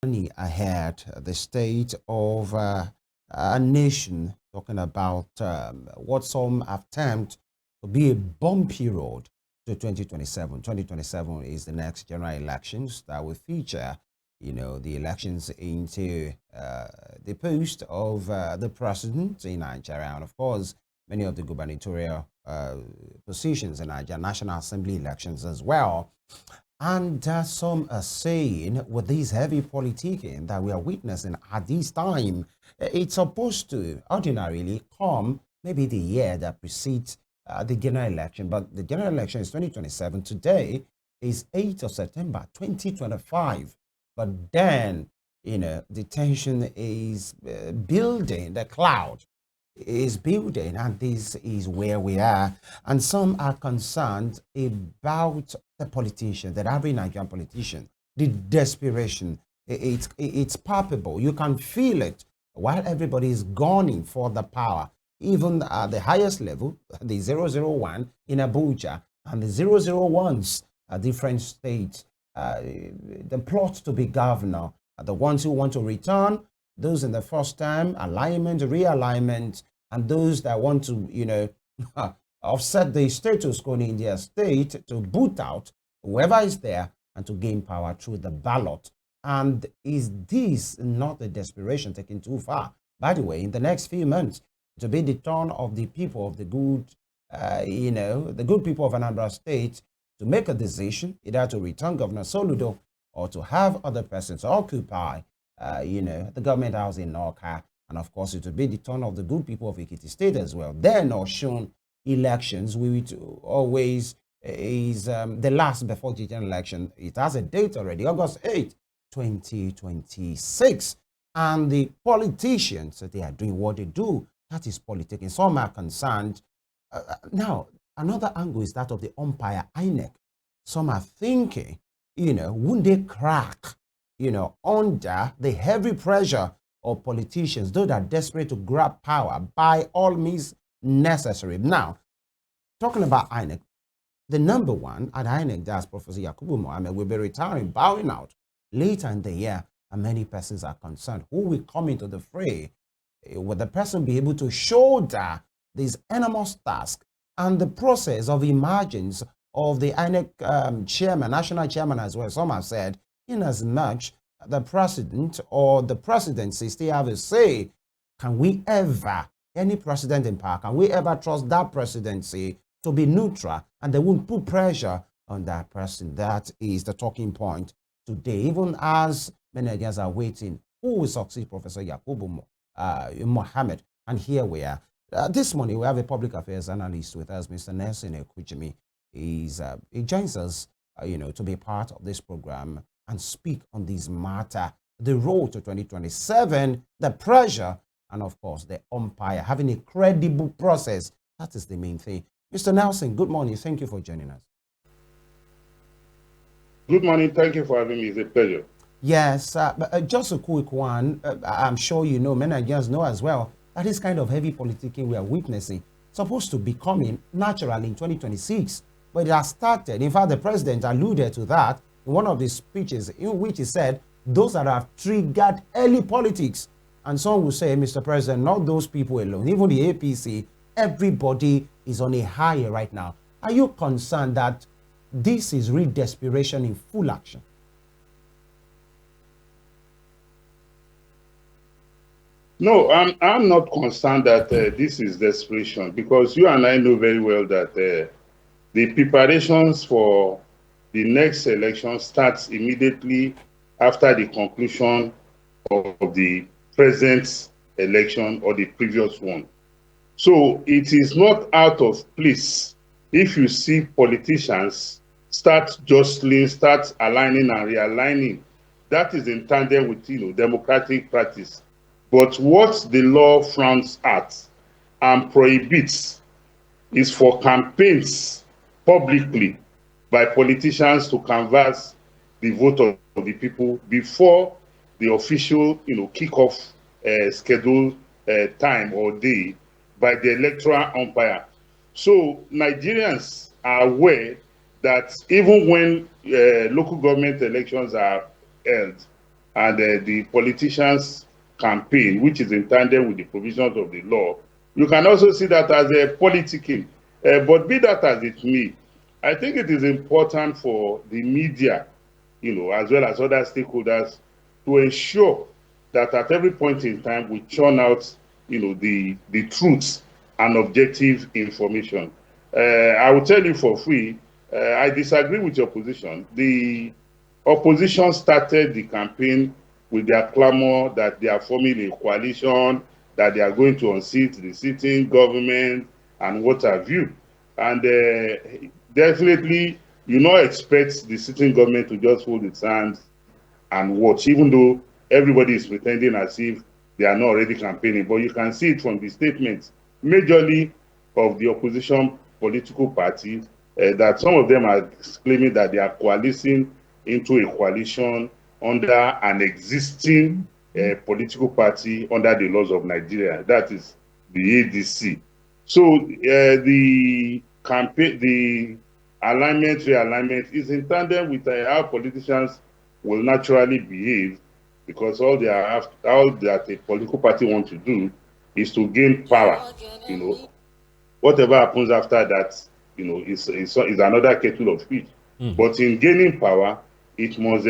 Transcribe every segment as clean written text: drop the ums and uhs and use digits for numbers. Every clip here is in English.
ahead, the state of a nation, talking about what some have termed to be a bumpy road to 2027. 2027 is the next general elections that will feature, the elections into the post of the president in Nigeria, and of course, many of the gubernatorial positions in Nigeria, National Assembly elections as well. And some are saying with this heavy politicking that we are witnessing at this time, it's supposed to ordinarily come maybe the year that precedes the general election. But the general election is 2027. Today is 8th of September 2025. But then, the tension is building, the cloud is building, and this is where we are. And some are concerned about the politician, the average Nigerian politician, the desperation. It's palpable. You can feel it while everybody is gunning for the power. Even at the highest level, the 001 in Abuja and the 001s at different states, the plot to be governor, the ones who want to return, those in the first time, alignment, realignment, and those that want to, offset the status quo in their state to boot out whoever is there and to gain power through the ballot. And is this not a desperation taken too far? By the way, in the next few months, to be the turn of the people of the good, the good people of Anambra State to make a decision either to return Governor Soludo or to have other persons occupy, the government house in Norca. And of course, it will be the turn of the good people of Ekiti State as well. Then Osun elections, we always is the last before the general election. It has a date already, August 8th, 2026. And the politicians, they are doing what they do. That is politicking. Some are concerned. Now, another angle is that of the umpire, INEC. Some are thinking, wouldn't they crack, under the heavy pressure of politicians, those that are desperate to grab power by all means necessary. Now, talking about INEC, the number one at INEC, that's Professor Yakubu Mohammed, will be retiring, bowing out later in the year, and many persons are concerned. Who will come into the fray? Will the person be able to shoulder this enormous task and the process of emergence of the INEC chairman, national chairman as well? Some have said, in as much the president or the presidency still have a say, can we ever, any president in power, can we ever trust that presidency to be neutral and they won't put pressure on that person? That is the talking point today, even as many Nigerians are waiting who will succeed Professor Yakubu Mohammed. And here we are. This morning, we have a public affairs analyst with us, Mr. Nelson Ekujimi. He joins us, to be part of this program and speak on this matter, the road to 2027, the pressure, and of course, the umpire, having a credible process. That is the main thing. Mr. Nelson, good morning. Thank you for joining us. Good morning. Thank you for having me. It's a pleasure. Yes, but just a quick one. I'm sure you know, many Nigerians know as well, that this kind of heavy politicking we are witnessing supposed to be coming naturally in 2026, but it has started. In fact, the president alluded to that in one of the speeches in which he said those that have triggered early politics. And some will say, Mr. President, not those people alone, even the APC, everybody is on a high right now. Are you concerned that this is real desperation in full action? No, I'm not concerned that this is desperation, because you and I know very well that the preparations for the next election starts immediately after the conclusion of the present election or the previous one. So it is not out of place if you see politicians start jostling, start aligning and realigning. That is in tandem with democratic practice. But what the law frowns at and prohibits is for campaigns publicly by politicians to canvass the vote of the people before the official kickoff scheduled time or day by the electoral umpire. So Nigerians are aware that even when local government elections are held and the politicians' campaign, which is in tandem with the provisions of the law, you can also see that as a politicking. But be that as it may, I think it is important for the media, as well as other stakeholders, to ensure that at every point in time we churn out, the truths and objective information. I will tell you for free, I disagree with your position. The opposition started the campaign with their clamor that they are forming a coalition, that they are going to unseat the sitting government and what have you. And definitely, you not expect the sitting government to just hold its hands and watch, even though everybody is pretending as if they are not already campaigning. But you can see it from the statements, majorly of the opposition political parties, that some of them are claiming that they are coalescing into a coalition under an existing political party under the laws of Nigeria. That is the ADC. So the campaign, the alignment, realignment is in tandem with how politicians will naturally behave, because all that a political party wants to do is to gain power. Whatever happens after that, is another kettle of fish. But in gaining power, it must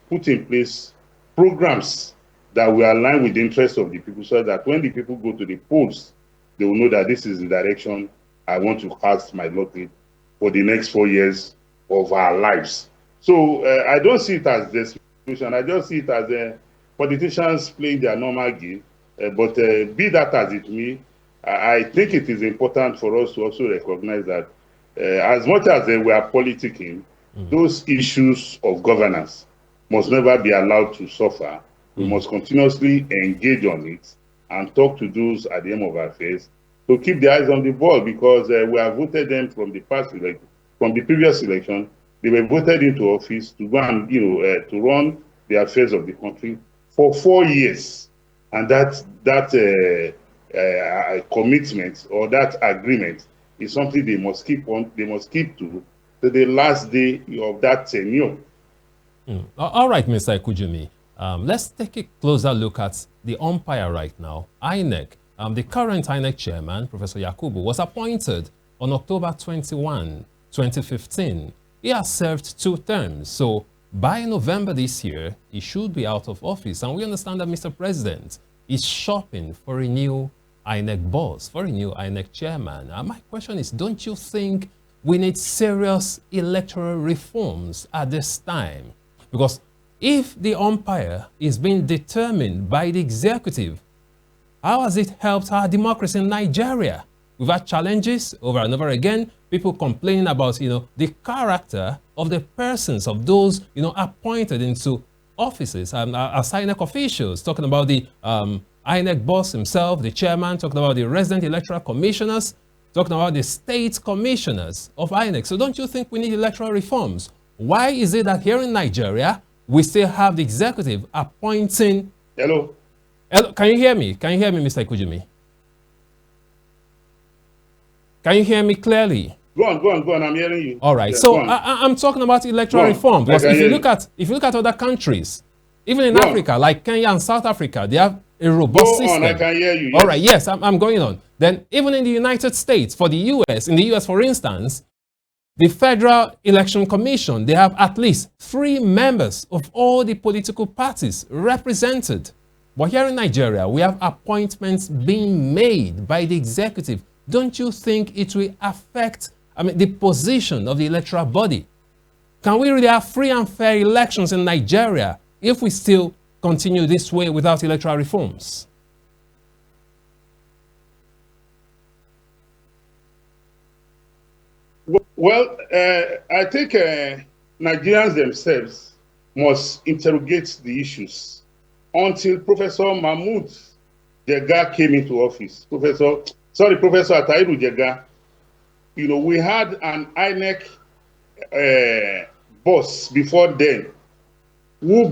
put in place programs that will align with the interests of the people, so that when the people go to the polls, they will know that this is the direction I want to cast my lot in for the next 4 years of our lives. So I don't see it as desperation. I just see it as politicians playing their normal game. But be that as it may, I think it is important for us to also recognize that as much as we are politicking, those issues of governance must never be allowed to suffer. We must continuously engage on it and talk to those at the end of affairs to keep their eyes on the ball, because we have voted them from the previous election. They were voted into office to go and to run the affairs of the country for 4 years, and that commitment or that agreement is something they must keep on. They must keep to the last day of that tenure. All right, Mr. Ikujumi. Let's take a closer look at the umpire right now, INEC. The current INEC chairman, Professor Yakubu, was appointed on October 21, 2015. He has served 2 terms, so by November this year, he should be out of office. And we understand that Mr. President is shopping for a new INEC boss, for a new INEC chairman. My question is, don't you think we need serious electoral reforms at this time? Because if the umpire is being determined by the executive, how has it helped our democracy in Nigeria? We've had challenges over and over again, people complaining about, the character of the persons of those, appointed into offices as INEC officials, talking about the INEC boss himself, the chairman, talking about the resident electoral commissioners, talking about the state commissioners of INEC. So don't you think we need electoral reforms? Why is it that here in Nigeria, we still have the executive appointing... Hello? Hello, can you hear me? Can you hear me, Mr. Ikujumi? Can you hear me clearly? Go on, I'm hearing you. All right, Yeah, so I'm talking about electoral reform, because if you look at other countries, even in Africa, like Kenya and South Africa, they have a robust system. Go on, I can hear you. Yes. All right, yes, I'm going on. Then even in the United States, in the US, for instance, the Federal Election Commission, they have at least 3 members of all the political parties represented. But here in Nigeria, we have appointments being made by the executive. Don't you think it will affect, the position of the electoral body? Can we really have free and fair elections in Nigeria if we still continue this way without electoral reforms? Well, I think Nigerians themselves must interrogate the issues until Professor Mahmoud Jega came into office. Professor Tajudeen Jega, we had an INEC boss before then who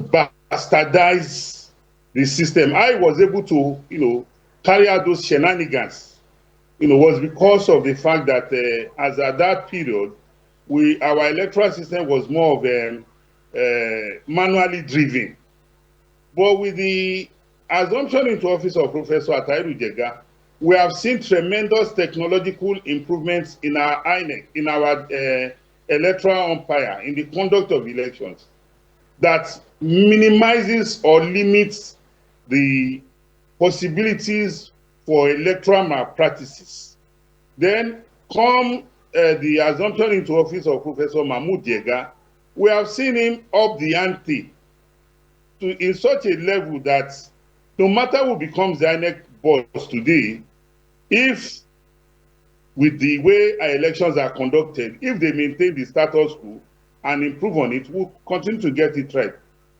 bastardized the system. I was able to, carry out those shenanigans, was because of the fact that as at that period, our electoral system was more of manually driven. But with the assumption into office of Professor Tajudeen Abbas, we have seen tremendous technological improvements in our INEC, in our electoral umpire, in the conduct of elections, that minimizes or limits the possibilities for electoral malpractices. Then come the assumption into office of Professor Mahmood Jega, we have seen him up the ante in such a level that no matter who becomes the INEC boss today, if with the way our elections are conducted, if they maintain the status quo and improve on it, we'll continue to get it right.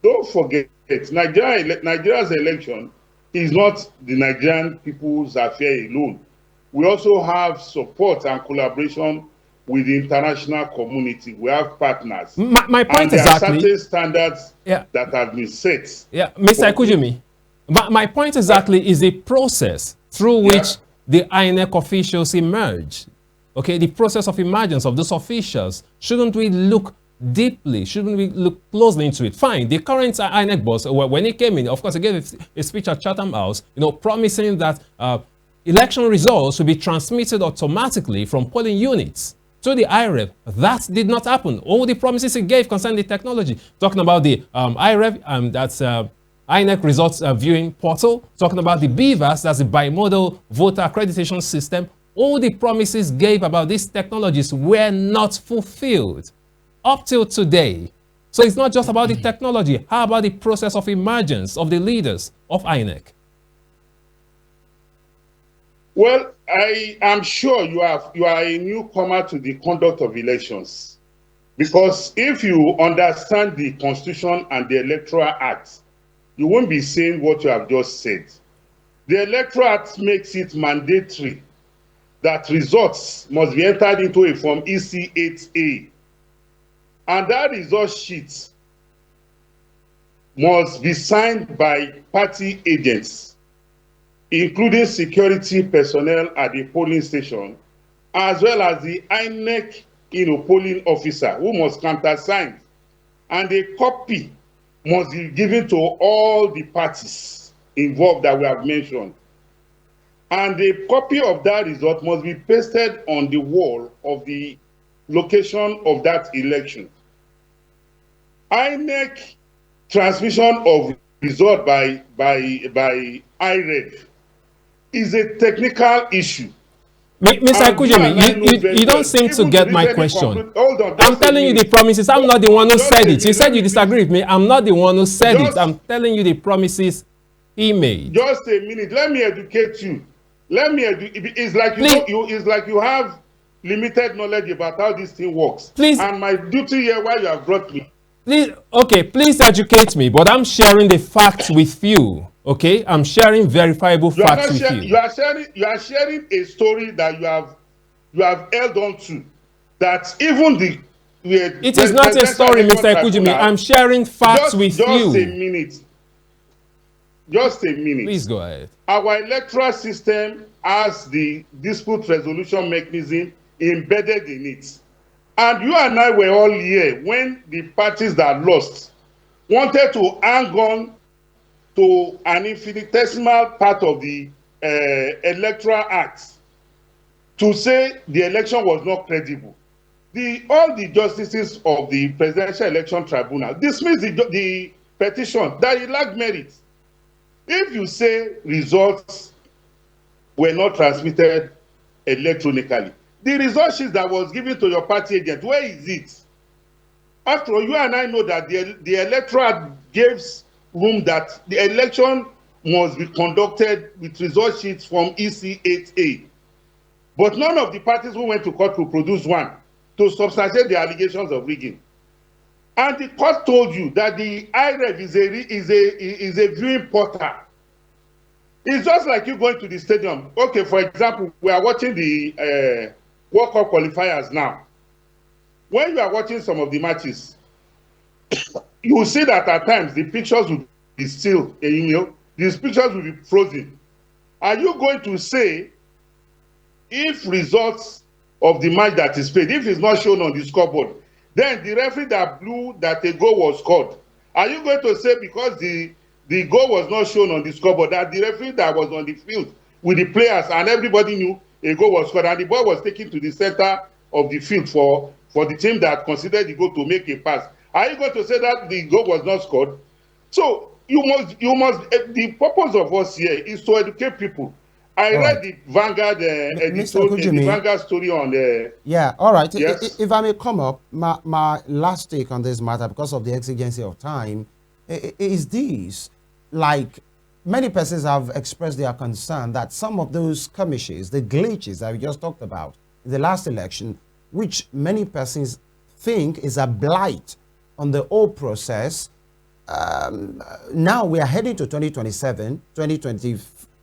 Don't forget, Nigeria's election is not the Nigerian people's affair alone. We also have support and collaboration with the international community. We have partners. My point and there exactly. are certain standards that have been set. Yeah, Mr. Ekujimi, my point exactly is the process through which the INEC officials emerge. Okay, the process of emergence of those officials. Shouldn't we look deeply? Shouldn't we look closely into it? Fine, the current INEC boss, when he came in, of course, he gave a speech at Chatham House, promising that election results will be transmitted automatically from polling units to the IREV. That did not happen. All the promises he gave concerning the technology, talking about the IREV, that's INEC results viewing portal, talking about the BVAS, that's the bimodal voter accreditation system. All the promises gave about these technologies were not fulfilled up till today. So it's not just about the technology. How about the process of emergence of the leaders of INEC? Well, I am sure you are a newcomer to the conduct of elections, because if you understand the Constitution and the Electoral Act, you won't be saying what you have just said. The Electoral Act makes it mandatory that results must be entered into a Form EC8A, and that result sheet must be signed by party agents, including security personnel at the polling station, as well as the INEC polling officer, who must countersign, and a copy must be given to all the parties involved that we have mentioned. And a copy of that result must be pasted on the wall of the location of that election. INEC transmission of result by IREV is a technical issue. Mr. Ekujimi, you don't seem to get my question. Hold on, I'm telling you the promises. I'm not the one who said it. You said you disagree with me. I'm not the one who said it. I'm telling you the promises he made. Just a minute. Let me educate you. It's like it's like you have limited knowledge about how this thing works. Please. And my duty here, why you have brought me. Please, okay, please educate me, but I'm sharing the facts with you. Okay, I'm sharing verifiable facts with you. You are sharing a story that you have held on to. That even the it is not a story, Mr. Ekujimi. I'm sharing facts with you. Just a minute. Just a minute. Please go ahead. Our electoral system has the dispute resolution mechanism embedded in it. And you and I were all here when the parties that lost wanted to hang on to an infinitesimal part of the Electoral Act to say the election was not credible. All the justices of the Presidential Election Tribunal dismissed the petition that it lacked merit. If you say results were not transmitted electronically, the result sheet that was given to your party agent, where is it? After all, you and I know that the electorate gives room that the election must be conducted with result sheets from EC8A. But none of the parties who went to court to produce one to substantiate the allegations of rigging. And the court told you that the IREV is a viewing portal. It's just like you going to the stadium. Okay, for example, we are watching the World Cup qualifiers now. When you are watching some of the matches, you will see that at times the pictures will be still, these pictures will be frozen. Are you going to say if results of the match that is played, if it's not shown on the scoreboard, then the referee that blew that a goal was scored, are you going to say because the the goal was not shown on the scoreboard, that the referee that was on the field with the players and everybody knew a goal was scored, and the ball was taken to the center of the field for the team that considered the goal to make a pass. Are you going to say that the goal was not scored? So you must the purpose of us here is to educate people. I read the Vanguard the Vanguard story on the yeah, all right. Yes. If I may come up, my last take on this matter, because of the exigency of time, is this: like, many persons have expressed their concern that some of those skirmishes, the glitches that we just talked about in the last election, which many persons think is a blight on the whole process. Now we are heading to 2027, 2020,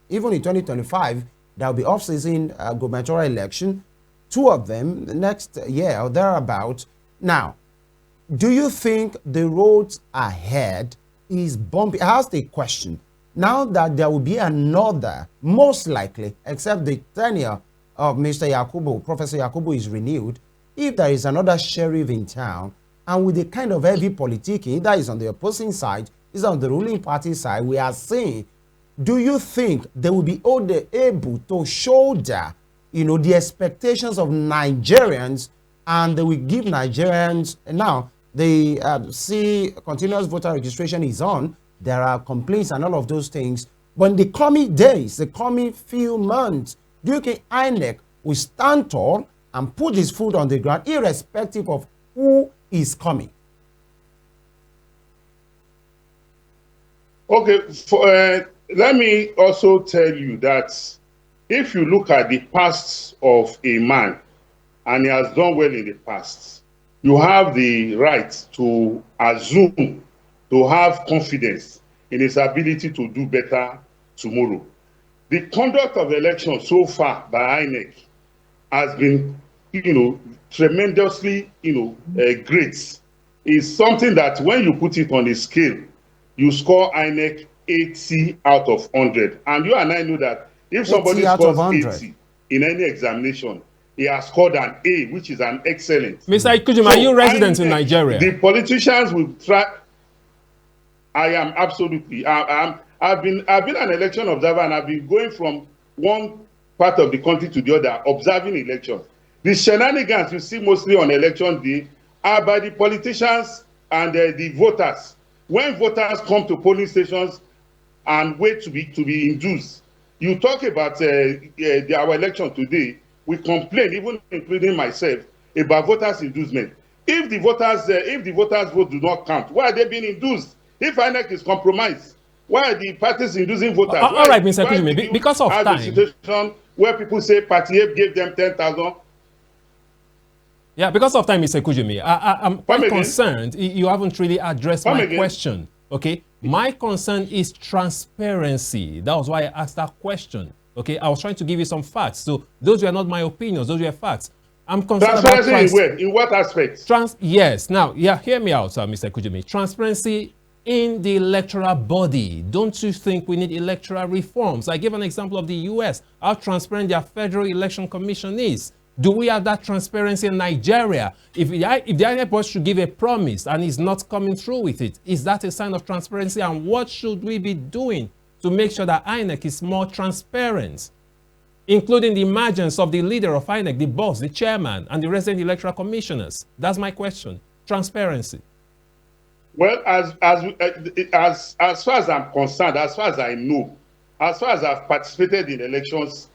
even in 2025, there will be off-season gubernatorial election, 2 of them next year or thereabout. Now, do you think the roads ahead is bumpy? I asked a question. Now that there will be another, most likely, except the tenure of Mr. Yakubu, Professor Yakubu is renewed, if there is another sheriff in town, and with the kind of heavy politicking that is on the opposing side, is on the ruling party side, we are seeing, do you think they will be able to shoulder, the expectations of Nigerians, and they will give Nigerians, now, the continuous voter registration is on, there are complaints and all of those things, but in the coming days, the coming few months, do you think INEC will stand tall and put his foot on the ground, irrespective of who is coming? Okay, let me also tell you that if you look at the past of a man, and he has done well in the past, you have the right to assume, to have confidence in his ability to do better tomorrow. The conduct of the election so far by INEC has been, tremendously, great. It's something that when you put it on a scale, you score INEC 80 out of 100. And you and I know that if somebody scores 80 in any examination, he has scored an A, which is an excellent. Mr. Ikujima, are you resident in Nigeria? The politicians will try. I am absolutely. I've been an election observer, and I've been going from one part of the country to the other, observing elections. The shenanigans you see mostly on election day are by the politicians and the voters. When voters come to polling stations and wait to be induced, you talk about our election today. We complain, even including myself, about voters' inducement. If the voters' vote do not count, why are they being induced? If INEC is compromised, why are the parties inducing voters? All right, Mr. Kujimi, because of time. A situation where people say Party A gave them 10,000. Yeah, because of time, Mr. Kujimi, I'm quite concerned. You haven't really addressed my question. Okay, my concern is transparency. That was why I asked that question. Okay, I was trying to give you some facts. So those were not my opinions; those were facts. I'm concerned about transparency. In what aspects? Yes. Now, yeah, hear me out, Mr. Kujimi. Transparency in the electoral body. Don't you think we need electoral reforms? I gave an example of the US, how transparent their Federal Election Commission is. Do we have that transparency in Nigeria? If the INEC board should give a promise and is not coming through with it, is that a sign of transparency? And what should we be doing to make sure that INEC is more transparent, including the emergence of the leader of INEC, the boss, the chairman, and the resident electoral commissioners? That's my question. Transparency. Well, as far as I'm concerned, as far as I know, as far as I've participated in elections,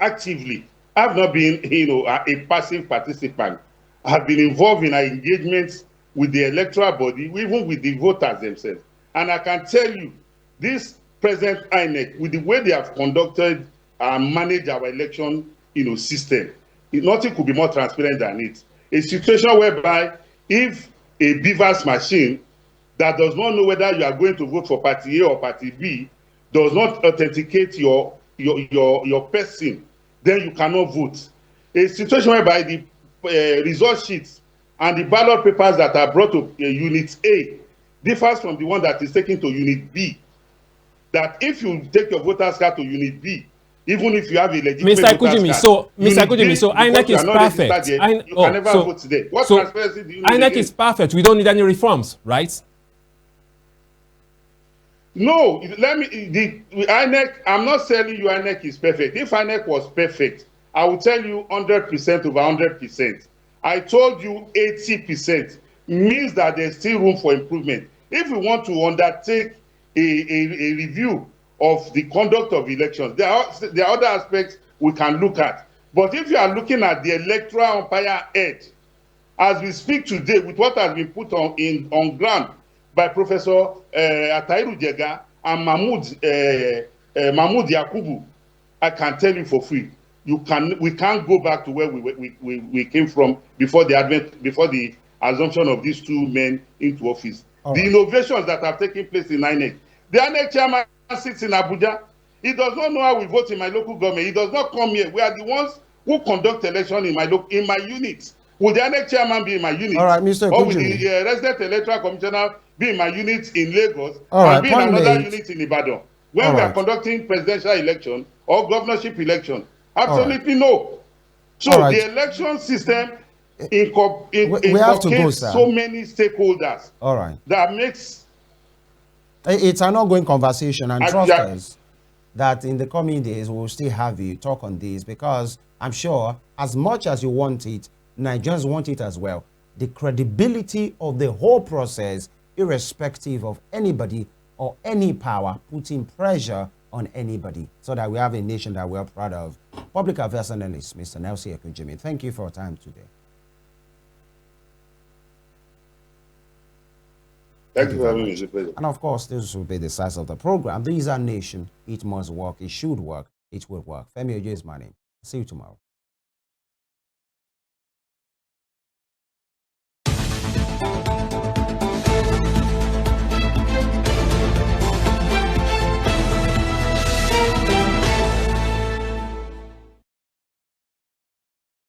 actively, I've not been, a passive participant. I've been involved in our engagements with the electoral body, even with the voters themselves. And I can tell you, this present INEC, with the way they have conducted and managed our election, system, nothing could be more transparent than it. A situation whereby if a beavers machine that does not know whether you are going to vote for Party A or Party B does not authenticate your person, then you cannot vote. A situation whereby the result sheets and the ballot papers that are brought to Unit A differs from the one that is taken to Unit B. That if you take your voter's card to Unit B, even if you have a legitimate Mr. Kujimi, so INEC is perfect. You can never vote today. What transparency do you need? INEC is perfect. We don't need any reforms, right? No, let me, the INEC, I'm not telling you INEC is perfect. If INEC was perfect, I will tell you 100% over 100%. I told you 80% means that there's still room for improvement. If we want to undertake a review of the conduct of elections, there are other aspects we can look at. But if you are looking at the electoral umpire edge, as we speak today, with what has been put on ground by Professor Atairu Jega and Mahmoud Yakubu, I can tell you for free, we can't go back to where we came from before the assumption of these two men into office. All the right. innovations that have taken place in INEC. The INEC chairman sits in Abuja. He does not know how we vote in my local government. He does not come here. We are the ones who conduct election in my unit. Will the INEC chairman be in my unit? All right, Mr. Or will Kujimi. the resident electoral commissioner be in my unit in Lagos All right, and be in point another made. unit in Ibadan? When All we are right. conducting presidential election or governorship election? right. Absolutely no. So All right. the election system We have to go, inculcates sir. so many stakeholders All right. that makes It's an ongoing conversation, and trust Yeah. us that in the coming days we'll still have you talk on this, because I'm sure as much as you want it, Nigerians want it as well. The credibility of the whole process, irrespective of anybody or any power putting pressure on anybody, so that we have a nation that we're proud of. Public Affairs Analyst, Mr. Nelson Ekujimi, thank you for your time today. Thank you for having me. It's a pleasure. And of course, this will be the size of the program. These are nation. It must work. It should work. It will work. Femi Ojo is my name. See you tomorrow.